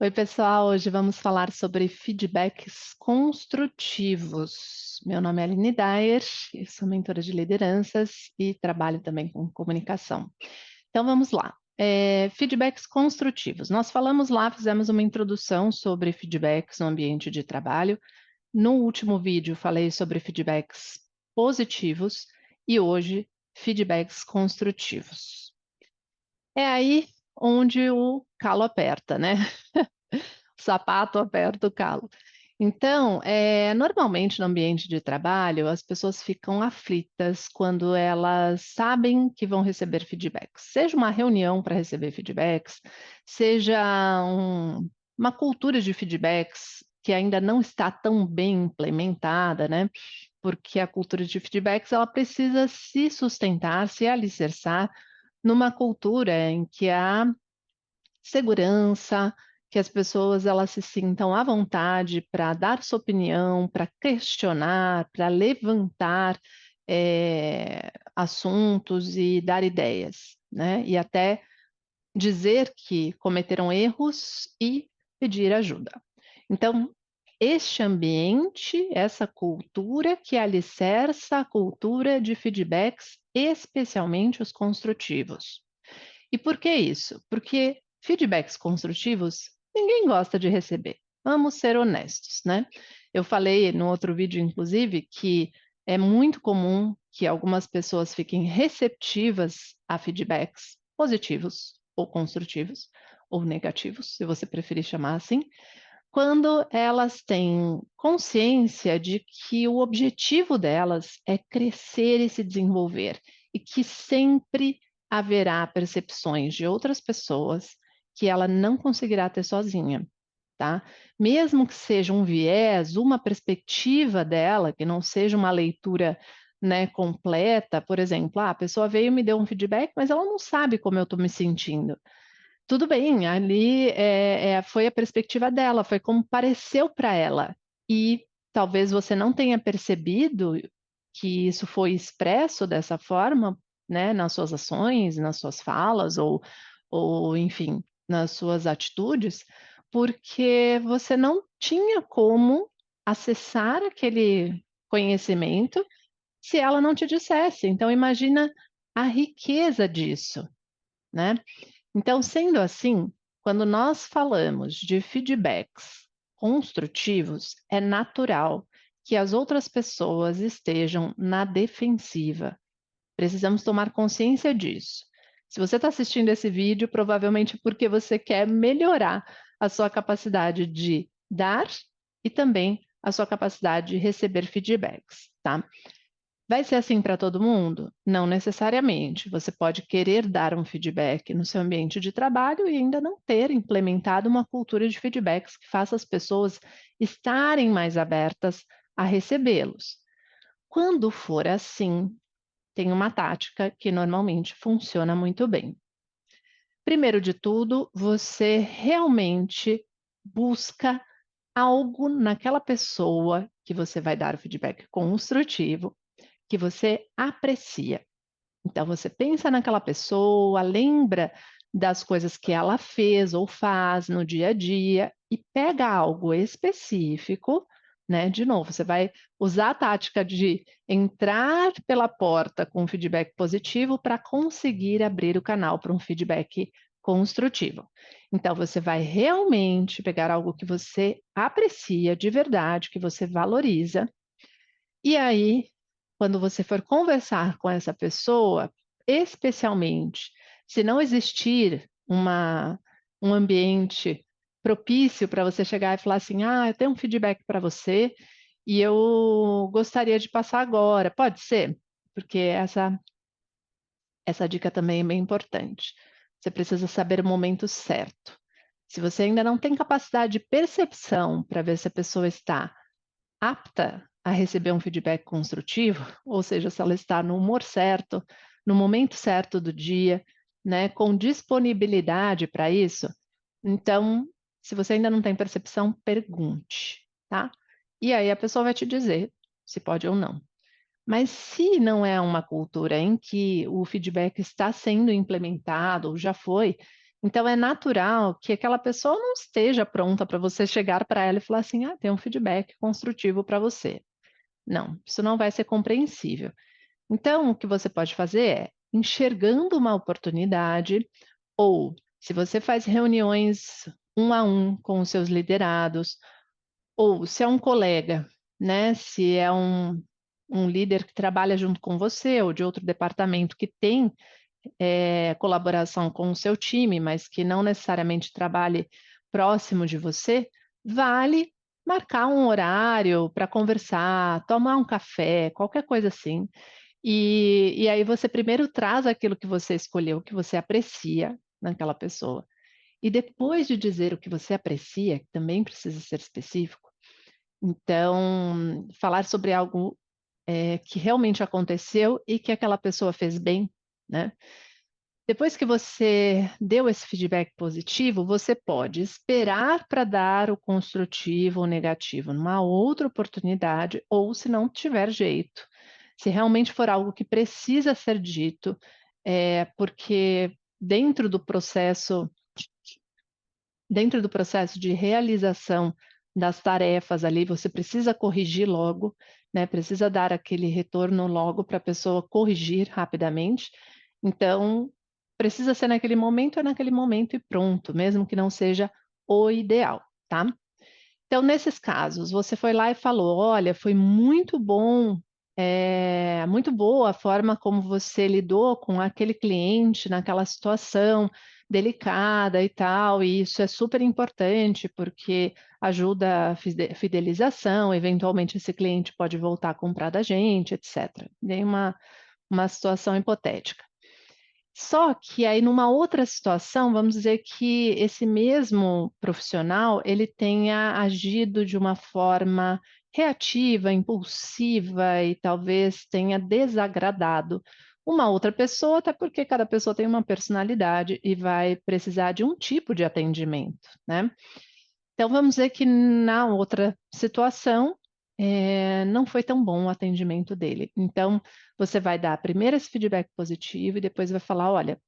Oi, pessoal. Hoje vamos falar sobre feedbacks construtivos. Meu nome é Aline Dyer, eu sou mentora de lideranças e trabalho também com comunicação. Então vamos lá. Feedbacks construtivos. Nós falamos lá, fizemos uma introdução sobre feedbacks no ambiente de trabalho. No último vídeo falei sobre feedbacks positivos e hoje feedbacks construtivos. É aí onde o calo aperta, né? O sapato aperta o calo. Então, normalmente no ambiente de trabalho, as pessoas ficam aflitas quando elas sabem que vão receber feedbacks. Seja uma reunião para receber feedbacks, seja uma cultura de feedbacks que ainda não está tão bem implementada, né? Porque a cultura de feedbacks ela precisa se sustentar, se alicerçar numa cultura em que há segurança, que as pessoas elas se sintam à vontade para dar sua opinião, para questionar, para levantar assuntos e dar ideias, né? E até dizer que cometeram erros e pedir ajuda. Então, este ambiente, essa cultura que alicerça a cultura de feedbacks, especialmente os construtivos. E por que isso? Porque feedbacks construtivos ninguém gosta de receber. Vamos ser honestos, né? Eu falei no outro vídeo, inclusive, que é muito comum que algumas pessoas fiquem receptivas a feedbacks positivos ou construtivos, ou negativos, se você preferir chamar assim, quando elas têm consciência de que o objetivo delas é crescer e se desenvolver, e que sempre haverá percepções de outras pessoas que ela não conseguirá ter sozinha, tá? Mesmo que seja um viés, uma perspectiva dela, que não seja uma leitura, né, completa, por exemplo, a pessoa veio e me deu um feedback, mas ela não sabe como eu estou me sentindo. Tudo bem, ali foi a perspectiva dela, foi como pareceu para ela. E talvez você não tenha percebido que isso foi expresso dessa forma, né, nas suas ações, nas suas falas, ou enfim, nas suas atitudes, porque você não tinha como acessar aquele conhecimento se ela não te dissesse. Então, imagina a riqueza disso, né? Então, sendo assim, quando nós falamos de feedbacks construtivos, é natural que as outras pessoas estejam na defensiva. Precisamos tomar consciência disso. Se você está assistindo esse vídeo, provavelmente porque você quer melhorar a sua capacidade de dar e também a sua capacidade de receber feedbacks, tá? Vai ser assim para todo mundo? Não necessariamente. Você pode querer dar um feedback no seu ambiente de trabalho e ainda não ter implementado uma cultura de feedbacks que faça as pessoas estarem mais abertas a recebê-los. Quando for assim, tem uma tática que normalmente funciona muito bem. Primeiro de tudo, você realmente busca algo naquela pessoa que você vai dar o feedback construtivo que você aprecia. Então, você pensa naquela pessoa, lembra das coisas que ela fez ou faz no dia a dia e pega algo específico, né? De novo, você vai usar a tática de entrar pela porta com um feedback positivo para conseguir abrir o canal para um feedback construtivo. Então, você vai realmente pegar algo que você aprecia de verdade, que você valoriza, e aí quando você for conversar com essa pessoa, especialmente se não existir um ambiente propício para você chegar e falar assim: ah, eu tenho um feedback para você e eu gostaria de passar agora, pode ser? Porque essa dica também é bem importante. Você precisa saber o momento certo. Se você ainda não tem capacidade de percepção para ver se a pessoa está apta a receber um feedback construtivo, ou seja, se ela está no humor certo, no momento certo do dia, né, com disponibilidade para isso, então, se você ainda não tem percepção, pergunte, tá? E aí a pessoa vai te dizer se pode ou não. Mas se não é uma cultura em que o feedback está sendo implementado ou já foi, Então é natural que aquela pessoa não esteja pronta para você chegar para ela e falar assim: "Ah, tem um feedback construtivo para você". Não, isso não vai ser compreensível. Então o que você pode fazer é, enxergando uma oportunidade, ou se você faz reuniões um a um com os seus liderados, ou se é um colega, né, se é um líder que trabalha junto com você ou de outro departamento que tem, colaboração com o seu time, mas que não necessariamente trabalhe próximo de você, vale marcar um horário para conversar, tomar um café, qualquer coisa assim. E aí você primeiro traz aquilo que você escolheu, que você aprecia naquela pessoa. E depois de dizer o que você aprecia, que também precisa ser específico, então falar sobre algo, que realmente aconteceu e que aquela pessoa fez bem, né. Depois que você deu esse feedback positivo, você pode esperar para dar o construtivo ou negativo numa outra oportunidade, ou se não tiver jeito. Se realmente for algo que precisa ser dito, porque dentro do processo dentro do processo de realização das tarefas ali, você precisa corrigir logo, né, precisa dar aquele retorno logo para a pessoa corrigir rapidamente. Então, precisa ser naquele momento, é naquele momento e pronto, mesmo que não seja o ideal, tá? Então, nesses casos, você foi lá e falou: "Olha, foi muito bom, muito boa a forma como você lidou com aquele cliente naquela situação delicada e tal, e isso é super importante, porque ajuda a fidelização, eventualmente esse cliente pode voltar a comprar da gente, etcétera". Dei uma situação hipotética. Só que aí numa outra situação, vamos dizer que esse mesmo profissional, ele tenha agido de uma forma reativa, impulsiva e talvez tenha desagradado uma outra pessoa, até porque cada pessoa tem uma personalidade e vai precisar de um tipo de atendimento, né. Então vamos dizer que na outra situação, não foi tão bom o atendimento dele. Então, você vai dar primeiro esse feedback positivo e depois vai falar: "Olha,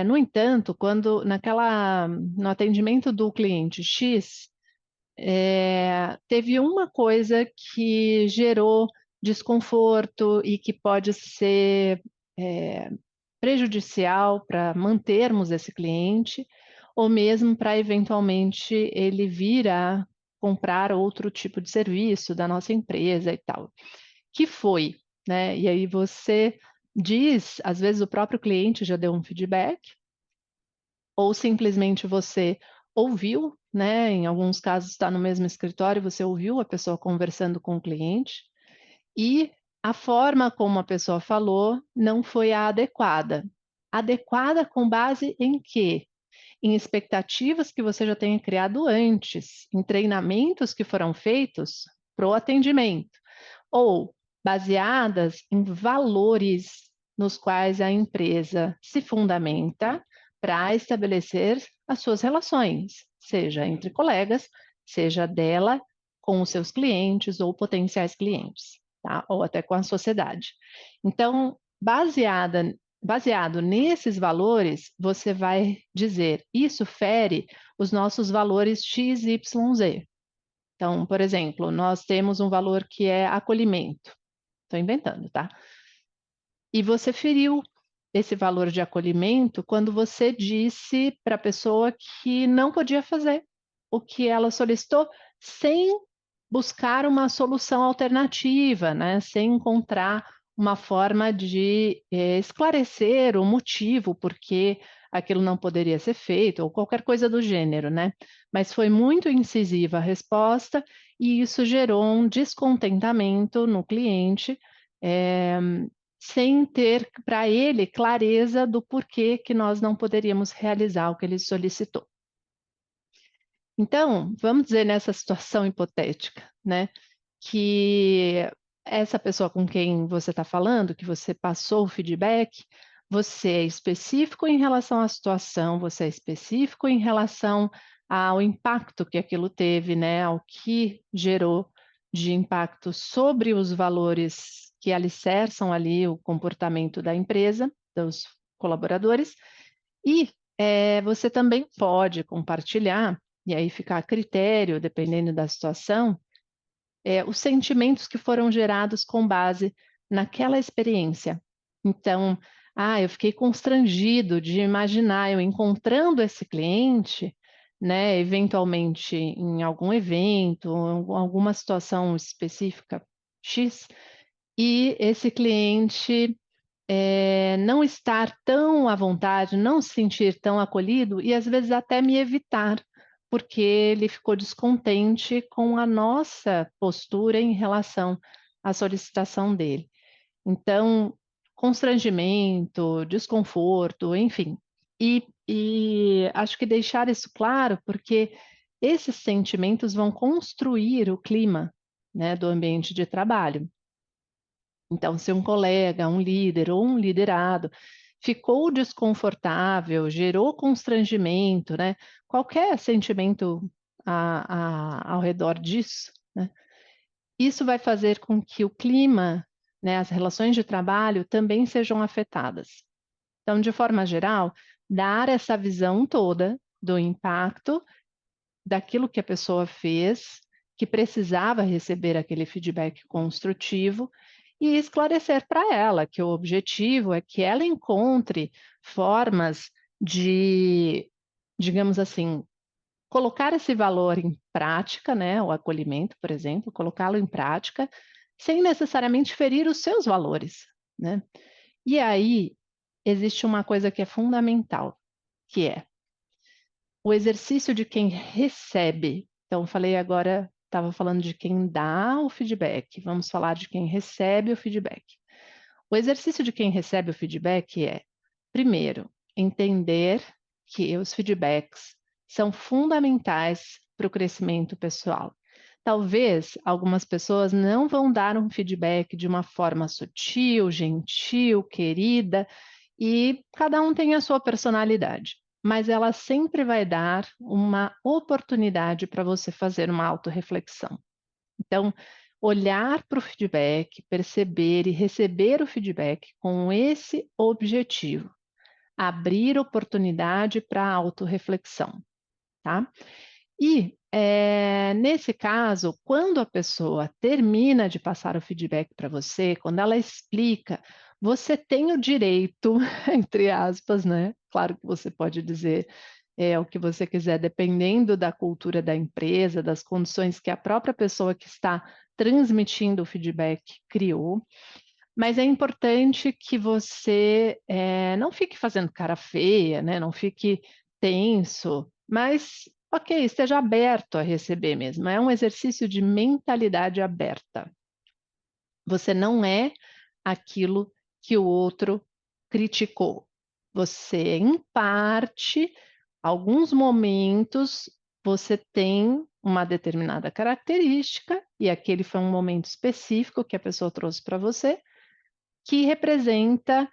no entanto, quando no atendimento do cliente X, teve uma coisa que gerou desconforto e que pode ser, eh, prejudicial para mantermos esse cliente, ou mesmo para eventualmente ele vir a comprar outro tipo de serviço da nossa empresa e tal. Que foi, né?" E aí você diz, às vezes o próprio cliente já deu um feedback, ou simplesmente você ouviu, né, em alguns casos está no mesmo escritório, você ouviu a pessoa conversando com o cliente, e a forma como a pessoa falou não foi a adequada. Adequada com base em quê? Em expectativas que você já tenha criado antes, em treinamentos que foram feitos para o atendimento, ou baseadas em valores nos quais a empresa se fundamenta para estabelecer as suas relações, seja entre colegas, seja dela com os seus clientes ou potenciais clientes, tá? Ou até com a sociedade. Então, baseado nesses valores, você vai dizer: "Isso fere os nossos valores X, Y, Z". Então, por exemplo, nós temos um valor que é acolhimento, estou inventando, tá? E você feriu esse valor de acolhimento quando você disse para a pessoa que não podia fazer o que ela solicitou, sem buscar uma solução alternativa, né, sem encontrar uma forma de, esclarecer o motivo por que aquilo não poderia ser feito ou qualquer coisa do gênero, né. Mas foi muito incisiva a resposta e isso gerou um descontentamento no cliente, eh, sem ter para ele clareza do porquê que nós não poderíamos realizar o que ele solicitou. Então, vamos dizer nessa situação hipotética, né, que essa pessoa com quem você está falando, que você passou o feedback, você é específico em relação à situação, você é específico em relação ao impacto que aquilo teve, né, ao que gerou de impacto sobre os valores que alicerçam ali o comportamento da empresa, dos colaboradores, e Você também pode compartilhar, e aí fica a critério, dependendo da situação, os sentimentos que foram gerados com base naquela experiência. Então, eu fiquei constrangido de imaginar eu encontrando esse cliente, né, eventualmente em algum evento, alguma situação específica X, e esse cliente não estar tão à vontade, não se sentir tão acolhido e às vezes até me evitar, porque ele ficou descontente com a nossa postura em relação à solicitação dele. Então, constrangimento, desconforto, enfim. E acho que deixar isso claro, porque esses sentimentos vão construir o clima, né, do ambiente de trabalho. Então, se um colega, um líder ou um liderado ficou desconfortável, gerou constrangimento, né? Qualquer sentimento ao redor disso, né? Isso vai fazer com que o clima, né, as relações de trabalho também sejam afetadas. Então, de forma geral, dar essa visão toda do impacto daquilo que a pessoa fez, que precisava receber aquele feedback construtivo e esclarecer para ela que o objetivo é que ela encontre formas de, digamos assim, colocar esse valor em prática, né, o acolhimento, por exemplo, colocá-lo em prática, sem necessariamente ferir os seus valores, né? E aí existe uma coisa que é fundamental, que é o exercício de quem recebe. Então, falei agora, estava falando de quem dá o feedback, vamos falar de quem recebe o feedback. O exercício de quem recebe o feedback é, primeiro, entender que os feedbacks são fundamentais para o crescimento pessoal. Talvez algumas pessoas não vão dar um feedback de uma forma sutil, gentil, querida, e cada um tem a sua personalidade, mas ela sempre vai dar uma oportunidade para você fazer uma autorreflexão. Então, olhar para o feedback, perceber e receber o feedback com esse objetivo, abrir oportunidade para a autorreflexão, tá? E, nesse caso, quando a pessoa termina de passar o feedback para você, quando ela explica, você tem o direito, entre aspas, né, claro que você pode dizer, o que você quiser, dependendo da cultura da empresa, das condições que a própria pessoa que está transmitindo o feedback criou, mas é importante que você, não fique fazendo cara feia, né, não fique tenso, mas, ok, esteja aberto a receber mesmo, é um exercício de mentalidade aberta. Você não é aquilo que o outro criticou. Você, em parte, alguns momentos, você tem uma determinada característica, e aquele foi um momento específico que a pessoa trouxe para você, que representa,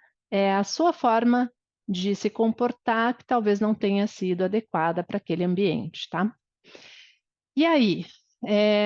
a sua forma de se comportar, que talvez não tenha sido adequada para aquele ambiente, tá. E aí,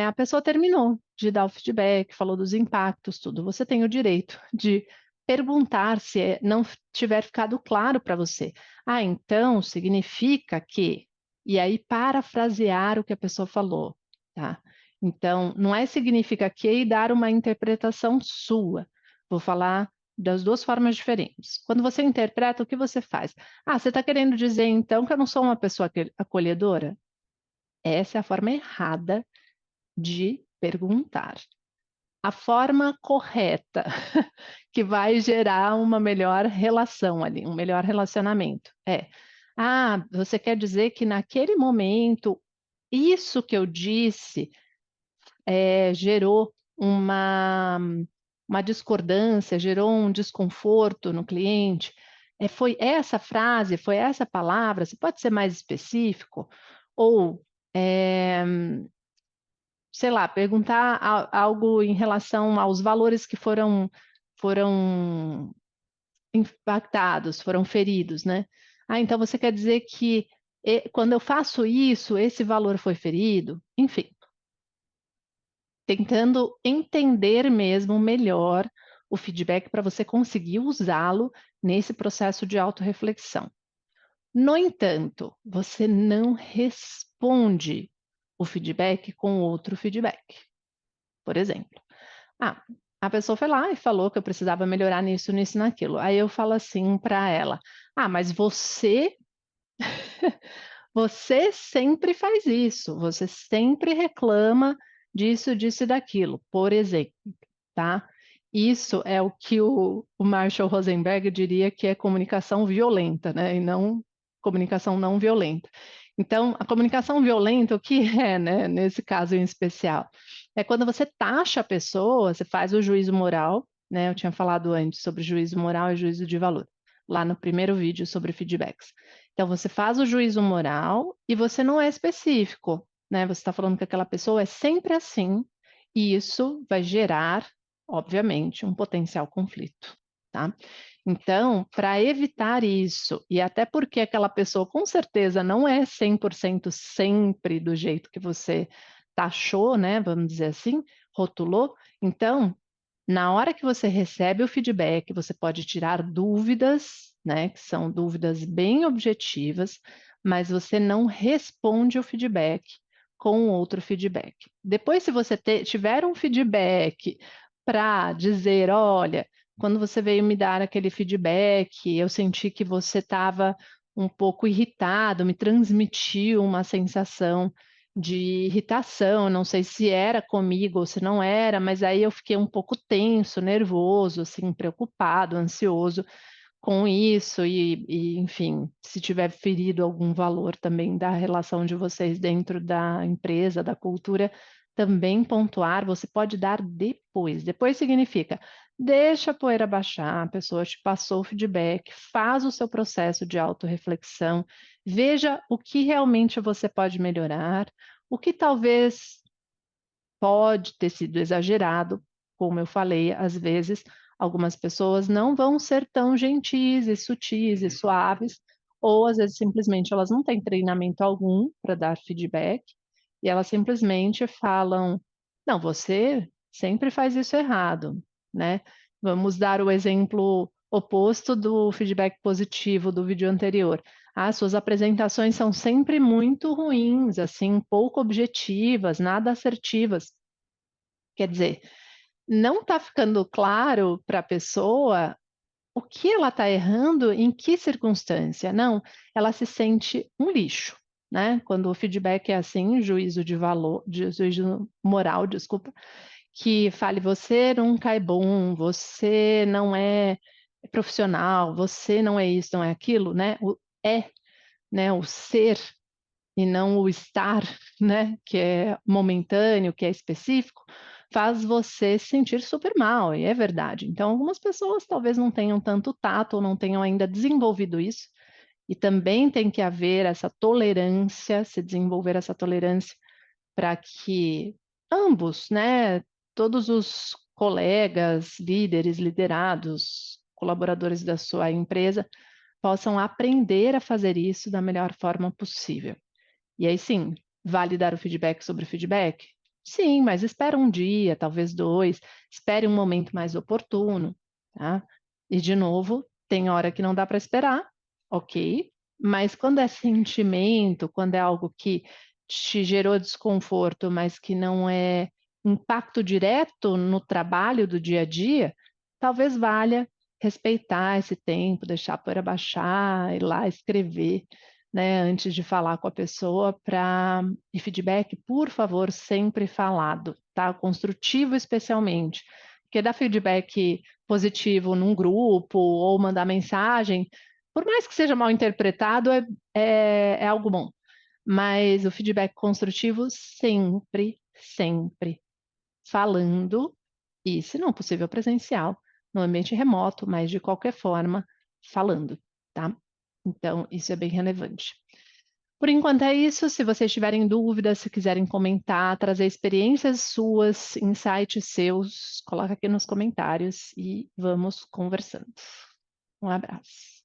a pessoa terminou de dar o feedback, falou dos impactos, tudo. Você tem o direito de perguntar se, não tiver ficado claro para você. "Ah, então significa que", e aí parafrasear o que a pessoa falou, tá. Então, não é "significa que" e dar uma interpretação sua. Vou falar das 2 formas diferentes. Quando você interpreta, o que você faz? "Ah, você está querendo dizer então que eu não sou uma pessoa acolhedora?" Essa é a forma errada de perguntar. A forma correta, que vai gerar uma melhor relação ali, um melhor relacionamento, é: "Ah, você quer dizer que naquele momento, isso que eu disse, gerou uma discordância, gerou um desconforto no cliente? Foi essa frase, foi essa palavra? Você pode ser mais específico?" Ou, eh sei lá, perguntar algo em relação aos valores que foram impactados, foram feridos, né. "Ah, então você quer dizer que, quando eu faço isso, esse valor foi ferido?" Enfim, tentando entender mesmo melhor o feedback para você conseguir usá-lo nesse processo de autorreflexão. No entanto, você não responde o feedback com outro feedback. Por exemplo, ah, a pessoa foi lá e falou que eu precisava melhorar nisso, nisso e naquilo. Aí eu falo assim para ela: "Ah, mas você sempre faz isso, você sempre reclama disso, disso e daquilo", por exemplo, tá. Isso é o que o Marshall Rosenberg diria que é comunicação violenta, né, e não comunicação não violenta. Então, a comunicação violenta, o que é, né, nesse caso em especial? É quando você taxa a pessoa, você faz o juízo moral, né, eu tinha falado antes sobre juízo moral e juízo de valor, lá no primeiro vídeo sobre feedbacks. Então, você faz o juízo moral e você não é específico, né, você está falando que aquela pessoa é sempre assim, e isso vai gerar, obviamente, um potencial conflito, tá. Então, para evitar isso, e até porque aquela pessoa com certeza não é 100% sempre do jeito que você taxou, né, vamos dizer assim, rotulou, então, na hora que você recebe o feedback, você pode tirar dúvidas, né, que são dúvidas bem objetivas, mas você não responde o feedback com outro feedback. Depois, se você tiver um feedback para dizer: "Olha, quando você veio me dar aquele feedback, eu senti que você estava um pouco irritado, me transmitiu uma sensação de irritação, não sei se era comigo ou se não era, mas aí eu fiquei um pouco tenso, nervoso, assim, preocupado, ansioso com isso e enfim, se tiver ferido algum valor também da relação de vocês dentro da empresa, da cultura, também pontuar, você pode dar depois. Depois significa, deixa a poeira baixar, a pessoa te passou o feedback, faz o seu processo de autorreflexão, veja o que realmente você pode melhorar, o que talvez pode ter sido exagerado, como eu falei, às vezes algumas pessoas não vão ser tão gentis e sutis e suaves, ou às vezes simplesmente elas não têm treinamento algum para dar feedback, e elas simplesmente falam: "Não, você sempre faz isso errado", né. Vamos dar o exemplo oposto do feedback positivo do vídeo anterior. "Ah, suas apresentações são sempre muito ruins, assim, pouco objetivas, nada assertivas". Quer dizer, não está ficando claro para a pessoa o que ela está errando, em que circunstância. Não, ela se sente um lixo, né. Quando o feedback é assim, juízo de valor de juízo moral, desculpa, que fale: "Você nunca é bom, você não é profissional, você não é isso, não é aquilo", né, o é, né, o ser e não o estar, né, que é momentâneo, que é específico, faz você se sentir super mal, e é verdade. Então, algumas pessoas talvez não tenham tanto tato ou não tenham ainda desenvolvido isso, e também tem que haver essa tolerância, se desenvolver essa tolerância para que ambos, né, todos os colegas, líderes, liderados, colaboradores da sua empresa, possam aprender a fazer isso da melhor forma possível. E aí sim, vale dar o feedback sobre o feedback? Sim, mas espera um dia, talvez 2, espere um momento mais oportuno, tá. E de novo, tem hora que não dá para esperar, ok, mas quando é sentimento, quando é algo que te gerou desconforto, mas que não é impacto direto no trabalho do dia a dia, talvez valha respeitar esse tempo, deixar a poeira baixar, ir lá escrever, né, antes de falar com a pessoa para e feedback, por favor, sempre falado, tá, construtivo especialmente, porque dar feedback positivo num grupo ou mandar mensagem, por mais que seja mal interpretado, é algo bom, mas o feedback construtivo sempre, sempre falando e, se não possível presencial, no ambiente remoto, mas de qualquer forma, falando, tá. Então isso é bem relevante. Por enquanto é isso, se vocês tiverem dúvidas, se quiserem comentar, trazer experiências suas, insights seus, coloca aqui nos comentários e vamos conversando. Um abraço.